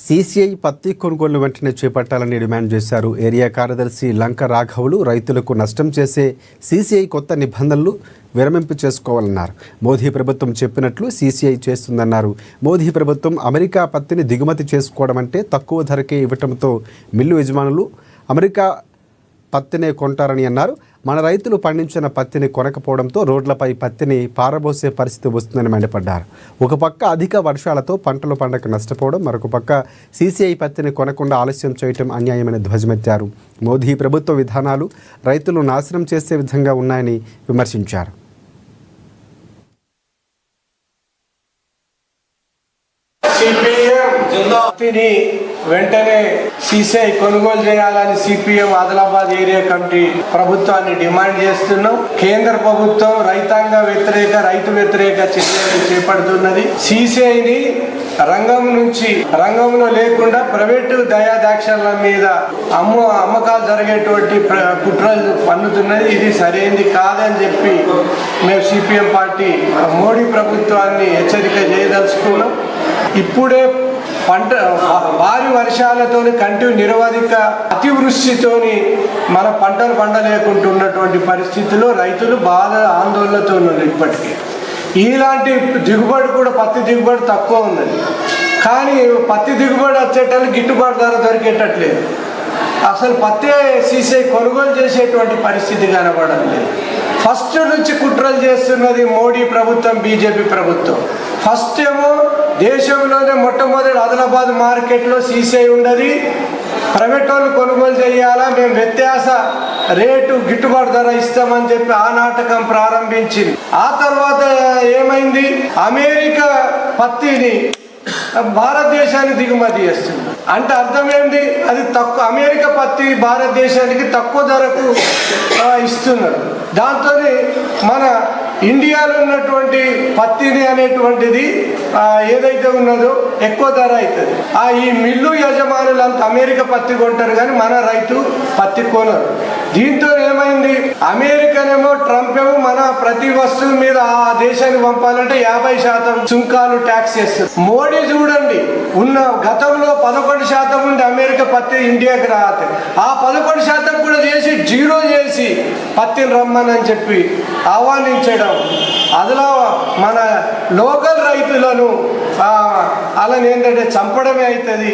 CCI పత్తి కొనుగోలు వెంటనే చేపట్టాలని డిమాండ్ చేశారు. ఏరియా కార్యదర్శి లంక రాఘవులు రైతులకు నష్టం చేసే సీసీఐ కొత్త నిబంధనలు విరమింపు చేసుకోవాలన్నారు. మోదీ ప్రభుత్వం చెప్పినట్లు సీసీఐ చేస్తుందన్నారు. మోదీ ప్రభుత్వం అమెరికా పత్తిని దిగుమతి చేసుకోవడం అంటే తక్కువ ధరకే ఇవ్వడంతో మిల్లు యజమానులు అమెరికా పత్తినే కొంటారని అన్నారు. మన రైతులు పండించిన పత్తిని కొనకపోవడంతో రోడ్లపై పత్తిని పారబోసే పరిస్థితి వస్తుందని మండిపడ్డారు. ఒక పక్క అధిక వర్షాలతో పంటలు పండక నష్టపోవడం, మరొక పక్క సీసీఐ పత్తిని కొనకుండా ఆలస్యం చేయడం అన్యాయమని ధ్వజమెత్తారు. మోదీ ప్రభుత్వ విధానాలు రైతులు నాశనం చేసే విధంగా ఉన్నాయని విమర్శించారు. పత్తిని వెంటనే సీసీఐ కొనుగోలు చేయాలని సిపిఎం ఆదిలాబాద్ ఏరియా కమిటీ ప్రభుత్వాన్ని డిమాండ్ చేస్తున్నాం. కేంద్ర ప్రభుత్వం రైతాంగ వ్యతిరేక రైతు వ్యతిరేక చర్యలు చేపడుతున్నది. సీసీఐని రంగంలో లేకుండా ప్రైవేటు దయాదాక్షల మీద అమ్మకాలు జరిగేటువంటి కుట్రలు పన్నుతున్నది. ఇది సరైనది కాదని చెప్పి మేము సిపిఎం పార్టీ మోడీ ప్రభుత్వాన్ని హెచ్చరిక చేయదలుచుకున్నాం. ఇప్పుడే భారీ వర్షాలతో నిరవధిక అతివృష్టితోని మన పంటలు పండలేకుంటున్నటువంటి పరిస్థితుల్లో రైతులు బాగా ఆందోళనతో ఉన్నారు. ఇప్పటికీ ఇలాంటి దిగుబడి కూడా పత్తి దిగుబడి తక్కువ ఉన్నది, కానీ పత్తి దిగుబడి వచ్చేటప్పుడు గిట్టుబాటు ధర దొరికేటట్లేదు. అసలు పత్తి సీసీఐ కొనుగోలు చేసేటువంటి పరిస్థితి కనబడడం లేదు. ఫస్ట్ నుంచి కుట్రలు చేస్తున్నది మోడీ ప్రభుత్వం, బీజేపీ ప్రభుత్వం. ఫస్ట్ ఏమో దేశంలోనే మొట్టమొదటి ఆదిలాబాద్ మార్కెట్లో సీసీఐ ఉన్నది, ప్రైవేట్ వాళ్ళు కొనుగోలు చేయాలా, మేము వ్యత్యాస రేటు గిట్టుబాటు ధర ఇస్తామని చెప్పి ఆ నాటకం ప్రారంభించింది. ఆ తర్వాత ఏమైంది, అమెరికా పత్తిని భారతదేశానికి దిగుమతి చేస్తుంది. అంటే అర్థం ఏంటి, అది తక్కువ, అమెరికా పత్తి భారతదేశానికి తక్కువ ధరకు ఇస్తున్నారు. దాంతో మన ఇండియాలో ఉన్నటువంటి పత్తిని అనేటువంటిది ఏదైతే ఉన్నదో ఎక్కువ ధర అవుతుంది. ఈ మిల్లు యజమానులు అంత అమెరికా పత్తి కొంటారు, కానీ మన రైతు పత్తి కొనరు. దీంతో ఏమైంది, అమెరికానేమో ట్రంప్ ఏమో మన ప్రతి వస్తువు మీద ఆ దేశానికి పంపాలంటే 50% సుంకాలు ట్యాక్స్ చేస్తారు. మోడీ చూడండి, ఉన్న గతంలో 11% ఉండి అమెరికా పత్తి ఇండియాకి రాదు, ఆ 11% కూడా చేసి 0 చేసి పత్తిని రమ్మని చెప్పి ఆహ్వానించడం, అదిలా మన లోకల్ రైతులను అలానే ఏంటంటే చంపడమే అవుతుంది.